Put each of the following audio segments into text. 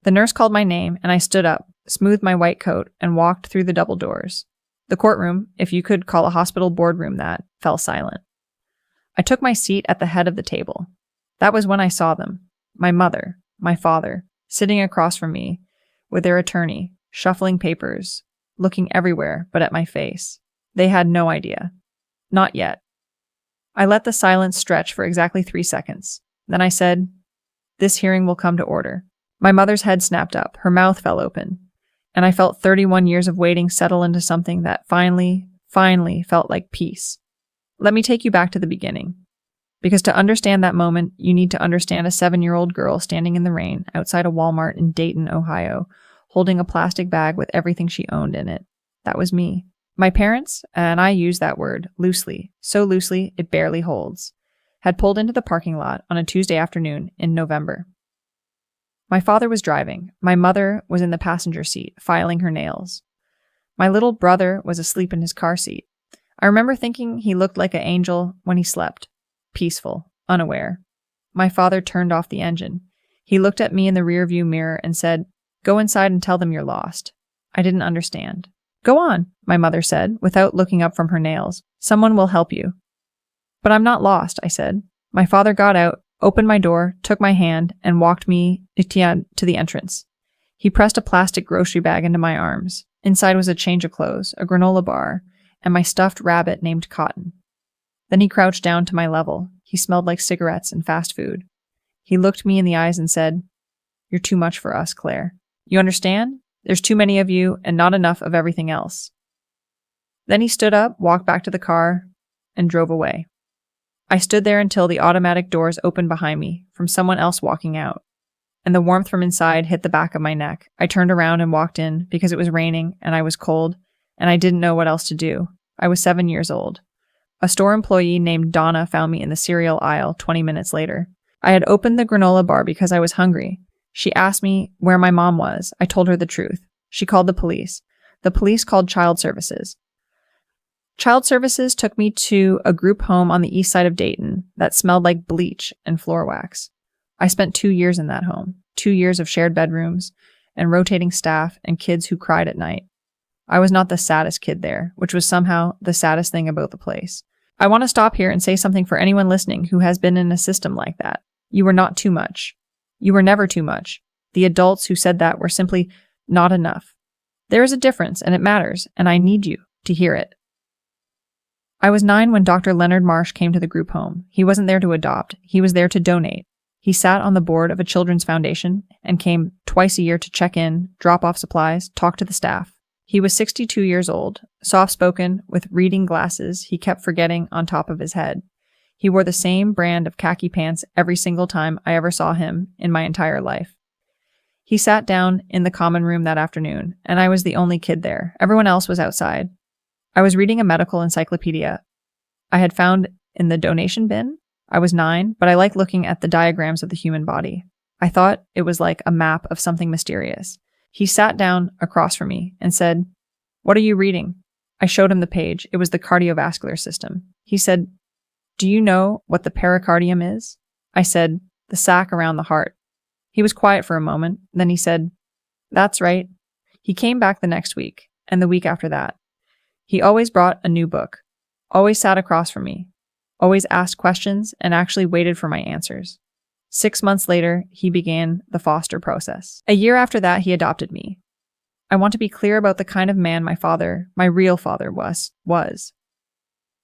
The nurse called my name, and I stood up, smoothed my white coat, and walked through the double doors. The courtroom, if you could call a hospital boardroom that, fell silent. I took my seat at the head of the table. That was when I saw them. My mother, my father, sitting across from me, with their attorney, shuffling papers, looking everywhere but at my face. They had no idea. Not yet. I let the silence stretch for exactly 3 seconds. Then I said, "This hearing will come to order." My mother's head snapped up, her mouth fell open, and I felt 31 years of waiting settle into something that finally felt like peace. Let me take you back to the beginning. Because to understand that moment, you need to understand a 7-year-old girl standing in the rain outside a Walmart in Dayton, Ohio, holding a plastic bag with everything she owned in it. That was me. My parents, and I use that word loosely, so loosely it barely holds, had pulled into the parking lot on a Tuesday afternoon in November. My father was driving. My mother was in the passenger seat, filing her nails. My little brother was asleep in his car seat. I remember thinking he looked like an angel when he slept. Peaceful, unaware. My father turned off the engine. He looked at me in the rearview mirror and said, "Go inside and tell them you're lost." I didn't understand. "Go on," my mother said, without looking up from her nails. "Someone will help you." "But I'm not lost," I said. My father got out, opened my door, took my hand, and walked me to the entrance. He pressed a plastic grocery bag into my arms. Inside was a change of clothes, a granola bar, and my stuffed rabbit named Cotton. Then he crouched down to my level. He smelled like cigarettes and fast food. He looked me in the eyes and said, "You're too much for us, Claire. You understand? There's too many of you and not enough of everything else." Then he stood up, walked back to the car, and drove away. I stood there until the automatic doors opened behind me from someone else walking out, and the warmth from inside hit the back of my neck. I turned around and walked in because it was raining and I was cold, and I didn't know what else to do. I was 7 years old. A store employee named Donna found me in the cereal aisle 20 minutes later. I had opened the granola bar because I was hungry. She asked me where my mom was. I told her the truth. She called the police. The police called Child Services. Child Services took me to a group home on the east side of Dayton that smelled like bleach and floor wax. I spent 2 years in that home, 2 years of shared bedrooms and rotating staff and kids who cried at night. I was not the saddest kid there, which was somehow the saddest thing about the place. I want to stop here and say something for anyone listening who has been in a system like that. You were not too much. You were never too much. The adults who said that were simply not enough. There is a difference, and it matters, and I need you to hear it. I was 9 when Dr. Leonard Marsh came to the group home. He wasn't there to adopt. He was there to donate. He sat on the board of a children's foundation and came twice a year to check in, drop off supplies, talk to the staff. He was 62 years old, soft-spoken, with reading glasses he kept forgetting on top of his head. He wore the same brand of khaki pants every single time I ever saw him in my entire life. He sat down in the common room that afternoon, and I was the only kid there. Everyone else was outside. I was reading a medical encyclopedia I had found in the donation bin. I was 9, but I liked looking at the diagrams of the human body. I thought it was like a map of something mysterious. He sat down across from me and said, "What are you reading?" I showed him the page. It was the cardiovascular system. He said, "Do you know what the pericardium is?" I said, "The sac around the heart." He was quiet for a moment. Then he said, "That's right." He came back the next week and the week after that. He always brought a new book, always sat across from me, always asked questions and actually waited for my answers. 6 months later, he began the foster process. A year after that, he adopted me. I want to be clear about the kind of man my father, my real father, was.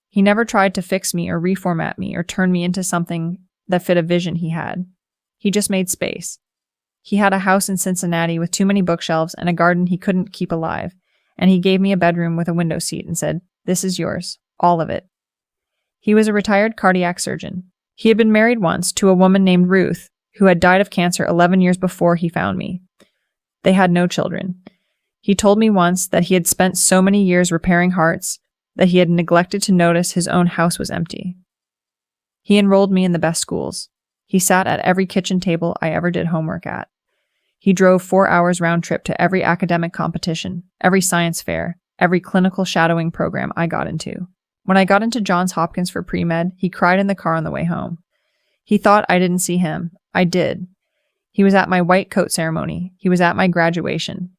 He never tried to fix me or reformat me or turn me into something that fit a vision he had. He just made space. He had a house in Cincinnati with too many bookshelves and a garden he couldn't keep alive, and he gave me a bedroom with a window seat and said, "This is yours, all of it." He was a retired cardiac surgeon. He had been married once to a woman named Ruth, who had died of cancer 11 years before he found me. They had no children. He told me once that he had spent so many years repairing hearts that he had neglected to notice his own house was empty. He enrolled me in the best schools. He sat at every kitchen table I ever did homework at. He drove 4 hours round trip to every academic competition, every science fair, every clinical shadowing program I got into. When I got into Johns Hopkins for pre-med, he cried in the car on the way home. He thought I didn't see him. I did. He was at my white coat ceremony. He was at my graduation.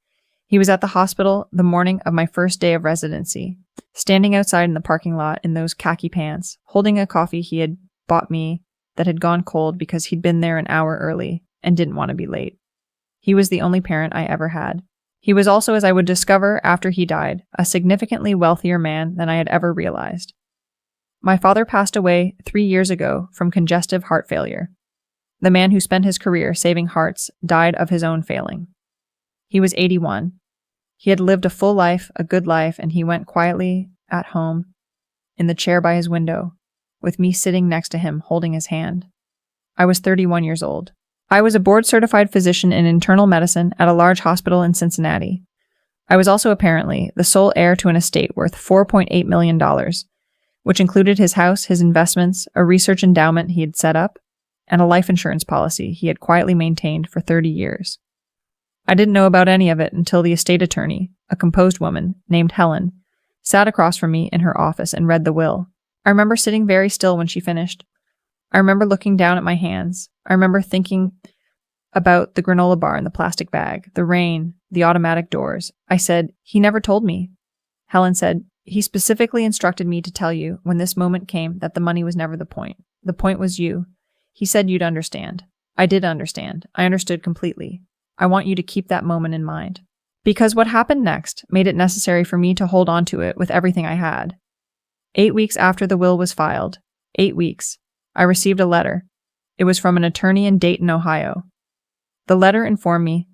He was at the hospital the morning of my first day of residency, standing outside in the parking lot in those khaki pants, holding a coffee he had bought me that had gone cold because he'd been there an hour early and didn't want to be late. He was the only parent I ever had. He was also, as I would discover after he died, a significantly wealthier man than I had ever realized. My father passed away 3 years ago from congestive heart failure. The man who spent his career saving hearts died of his own failing. He was 81. He had lived a full life, a good life, and he went quietly at home in the chair by his window, with me sitting next to him holding his hand. I was 31 years old. I was a board-certified physician in internal medicine at a large hospital in Cincinnati. I was also apparently the sole heir to an estate worth $4.8 million, which included his house, his investments, a research endowment he had set up, and a life insurance policy he had quietly maintained for 30 years. I didn't know about any of it until the estate attorney, a composed woman named Helen, sat across from me in her office and read the will. I remember sitting very still when she finished. I remember looking down at my hands. I remember thinking about the granola bar in the plastic bag, the rain, the automatic doors. I said, "He never told me." Helen said, "He specifically instructed me to tell you when this moment came that the money was never the point. The point was you. He said you'd understand." I did understand. I understood completely. I want you to keep that moment in mind. Because what happened next made it necessary for me to hold on to it with everything I had. 8 weeks after the will was filed, 8 weeks, I received a letter. It was from an attorney in Dayton, Ohio. The letter informed me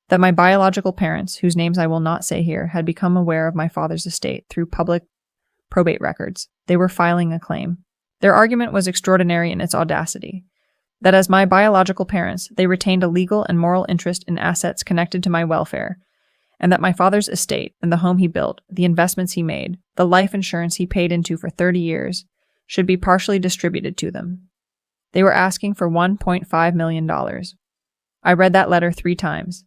that my biological parents, whose names I will not say here, had become aware of my father's estate through public probate records. They were filing a claim. Their argument was extraordinary in its audacity. That as my biological parents, they retained a legal and moral interest in assets connected to my welfare, and that my father's estate and the home he built, the investments he made, the life insurance he paid into for 30 years, should be partially distributed to them. They were asking for $1.5 million. I read that letter 3 times.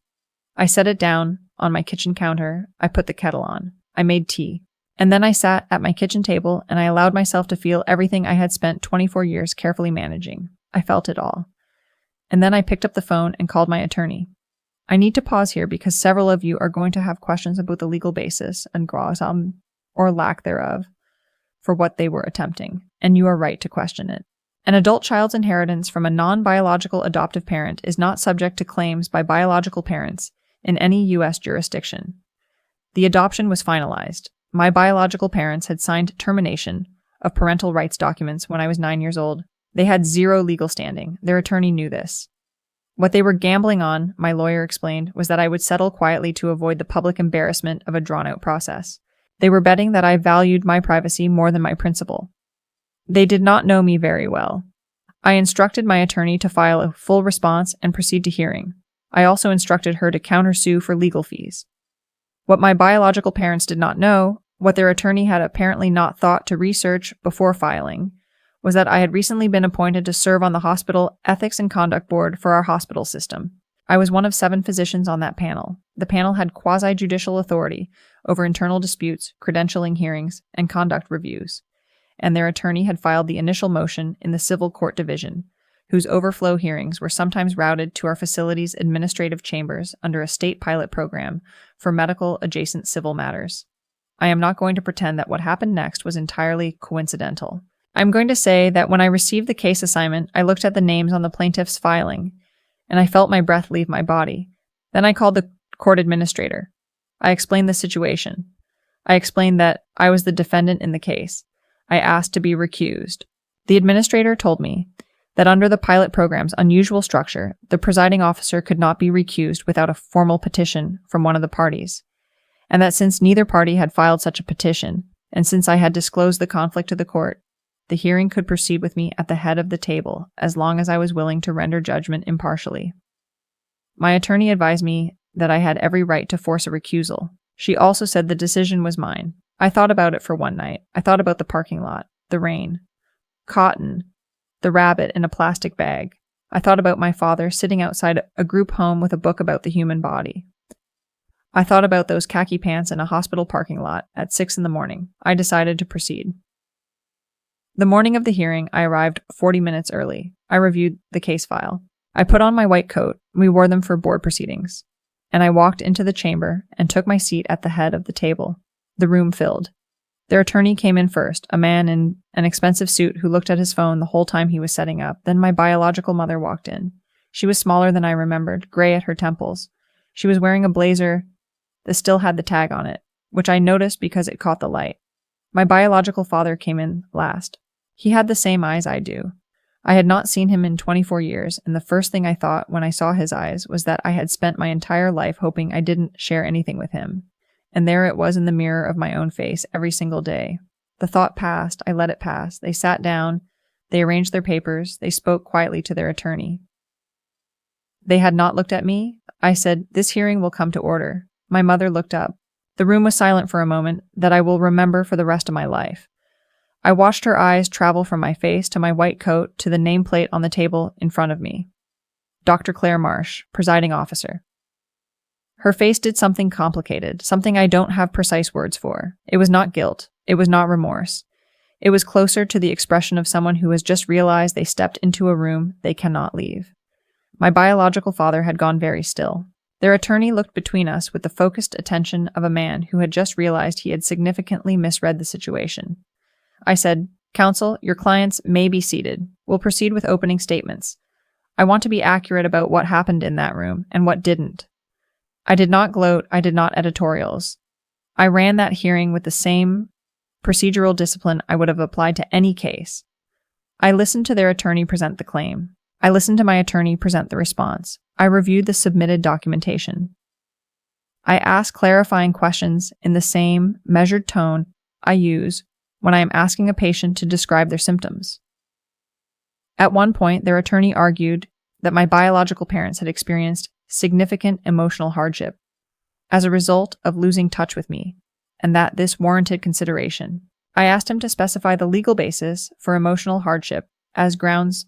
I set it down on my kitchen counter. I put the kettle on. I made tea. And then I sat at my kitchen table and I allowed myself to feel everything I had spent 24 years carefully managing. I felt it all. And then I picked up the phone and called my attorney. I need to pause here because several of you are going to have questions about the legal basis and grosum, or lack thereof, for what they were attempting, and you are right to question it. An adult child's inheritance from a non-biological adoptive parent is not subject to claims by biological parents in any U.S. jurisdiction. The adoption was finalized. My biological parents had signed termination of parental rights documents when I was 9 years old. They had zero legal standing. Their attorney knew this. What they were gambling on, my lawyer explained, was that I would settle quietly to avoid the public embarrassment of a drawn-out process. They were betting that I valued my privacy more than my principal. They did not know me very well. I instructed my attorney to file a full response and proceed to hearing. I also instructed her to countersue for legal fees. What my biological parents did not know, what their attorney had apparently not thought to research before filing, was that I had recently been appointed to serve on the hospital ethics and conduct board for our hospital system. I was one of 7 physicians on that panel. The panel had quasi-judicial authority over internal disputes, credentialing hearings, and conduct reviews, and their attorney had filed the initial motion in the civil court division, whose overflow hearings were sometimes routed to our facility's administrative chambers under a state pilot program for medical adjacent civil matters. I am not going to pretend that what happened next was entirely coincidental. I'm going to say that when I received the case assignment, I looked at the names on the plaintiff's filing, and I felt my breath leave my body. Then I called the court administrator. I explained the situation. I explained that I was the defendant in the case. I asked to be recused. The administrator told me that under the pilot program's unusual structure, the presiding officer could not be recused without a formal petition from one of the parties, and that since neither party had filed such a petition, and since I had disclosed the conflict to the court, the hearing could proceed with me at the head of the table as long as I was willing to render judgment impartially. My attorney advised me that I had every right to force a recusal. She also said the decision was mine. I thought about it for one night. I thought about the parking lot, the rain, cotton, the rabbit in a plastic bag. I thought about my father sitting outside a group home with a book about the human body. I thought about those khaki pants in a hospital parking lot at 6 a.m. I decided to proceed. The morning of the hearing, I arrived 40 minutes early. I reviewed the case file. I put on my white coat. We wore them for board proceedings. And I walked into the chamber and took my seat at the head of the table. The room filled. Their attorney came in first, a man in an expensive suit who looked at his phone the whole time he was setting up. Then my biological mother walked in. She was smaller than I remembered, gray at her temples. She was wearing a blazer that still had the tag on it, which I noticed because it caught the light. My biological father came in last. He had the same eyes I do. I had not seen him in 24 years, and the first thing I thought when I saw his eyes was that I had spent my entire life hoping I didn't share anything with him. And there it was in the mirror of my own face every single day. The thought passed, I let it pass. They sat down, they arranged their papers, they spoke quietly to their attorney. They had not looked at me. I said, "This hearing will come to order." My mother looked up. The room was silent for a moment that I will remember for the rest of my life. I watched her eyes travel from my face to my white coat to the nameplate on the table in front of me. Dr. Claire Marsh, presiding officer. Her face did something complicated, something I don't have precise words for. It was not guilt. It was not remorse. It was closer to the expression of someone who has just realized they stepped into a room they cannot leave. My biological father had gone very still. Their attorney looked between us with the focused attention of a man who had just realized he had significantly misread the situation. I said, "Counsel, your clients may be seated. We'll proceed with opening statements. I want to be accurate about what happened in that room and what didn't." I did not gloat, I did not editorials. I ran that hearing with the same procedural discipline I would have applied to any case. I listened to their attorney present the claim. I listened to my attorney present the response. I reviewed the submitted documentation. I asked clarifying questions in the same measured tone I use when I am asking a patient to describe their symptoms. At one point, their attorney argued that my biological parents had experienced significant emotional hardship as a result of losing touch with me, and that this warranted consideration. I asked him to specify the legal basis for emotional hardship as grounds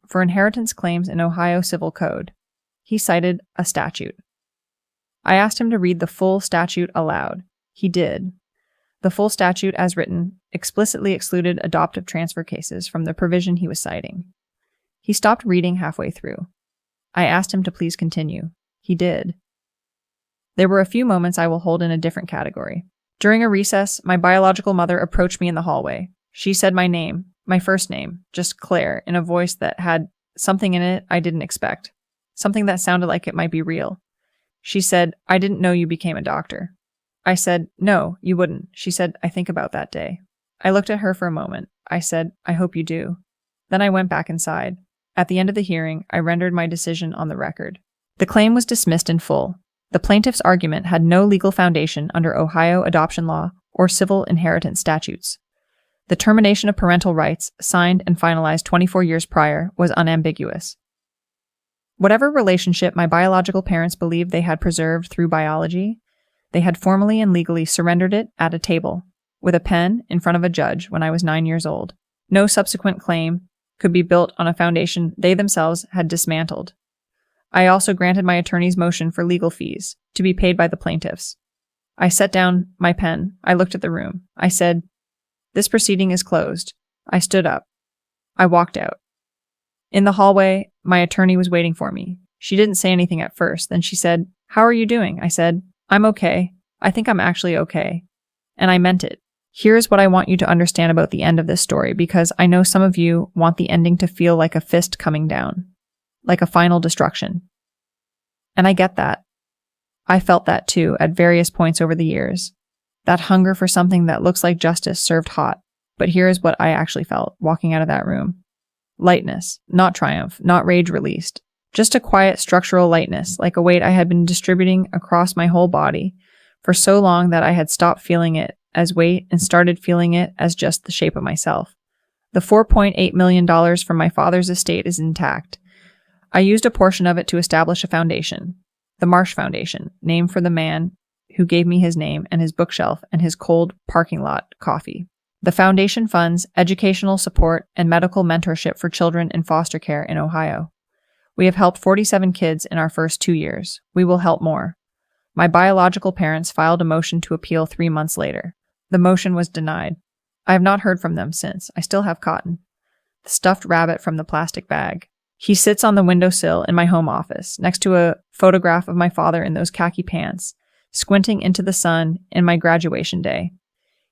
for inheritance claims in Ohio Civil Code. He cited a statute. I asked him to read the full statute aloud. He did. The full statute, as written, explicitly excluded adoptive transfer cases from the provision he was citing. He stopped reading halfway through. I asked him to please continue. He did. There were a few moments I will hold in a different category. During a recess, my biological mother approached me in the hallway. She said my name, my first name, just Claire, in a voice that had something in it I didn't expect, something that sounded like it might be real. She said, "I didn't know you became a doctor." I said, "No, you wouldn't." She said, "I think about that day." I looked at her for a moment. I said, "I hope you do." Then I went back inside. At the end of the hearing, I rendered my decision on the record. The claim was dismissed in full. The plaintiff's argument had no legal foundation under Ohio adoption law or civil inheritance statutes. The termination of parental rights, signed and finalized 24 years prior, was unambiguous. Whatever relationship my biological parents believed they had preserved through biology, they had formally and legally surrendered it at a table, with a pen in front of a judge when I was 9 years old. No subsequent claim could be built on a foundation they themselves had dismantled. I also granted my attorney's motion for legal fees, to be paid by the plaintiffs. I set down my pen. I looked at the room. I said, "This proceeding is closed." I stood up. I walked out. In the hallway, my attorney was waiting for me. She didn't say anything at first. Then she said, "How are you doing?" I said, "I'm okay. I think I'm actually okay." And I meant it. Here's what I want you to understand about the end of this story, because I know some of you want the ending to feel like a fist coming down, like a final destruction. And I get that. I felt that too at various points over the years. That hunger for something that looks like justice served hot. But here is what I actually felt walking out of that room. Lightness, not triumph, not rage released. Just a quiet structural lightness, like a weight I had been distributing across my whole body for so long that I had stopped feeling it as weight and started feeling it as just the shape of myself. The $4.8 million from my father's estate is intact. I used a portion of it to establish a foundation, the Marsh Foundation, named for the man who gave me his name and his bookshelf and his cold parking lot coffee. The foundation funds educational support and medical mentorship for children in foster care in Ohio. We have helped 47 kids in our first 2 years. We will help more. My biological parents filed a motion to appeal 3 months later. The motion was denied. I have not heard from them since. I still have Cotton, the stuffed rabbit from the plastic bag. He sits on the windowsill in my home office, next to a photograph of my father in those khaki pants, squinting into the sun in my graduation day.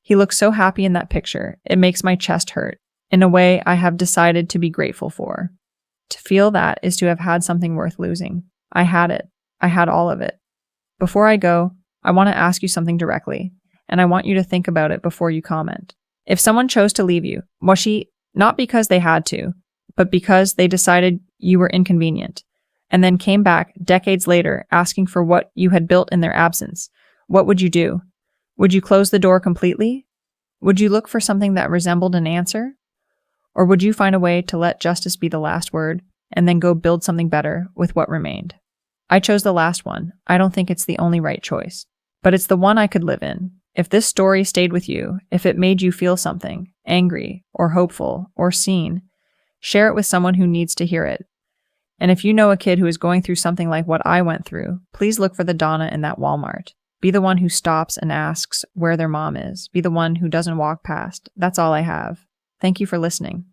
He looks so happy in that picture, it makes my chest hurt, in a way I have decided to be grateful for. To feel that is to have had something worth losing. I had it. I had all of it. Before I go, I want to ask you something directly, and I want you to think about it before you comment. If someone chose to leave you, was she not because they had to, but because they decided you were inconvenient, and then came back decades later asking for what you had built in their absence, what would you do? Would you close the door completely? Would you look for something that resembled an answer? Or would you find a way to let justice be the last word and then go build something better with what remained? I chose the last one. I don't think it's the only right choice, but it's the one I could live in. If this story stayed with you, if it made you feel something, angry or hopeful or seen, share it with someone who needs to hear it. And if you know a kid who is going through something like what I went through, please look for the Donna in that Walmart. Be the one who stops and asks where their mom is. Be the one who doesn't walk past. That's all I have. Thank you for listening.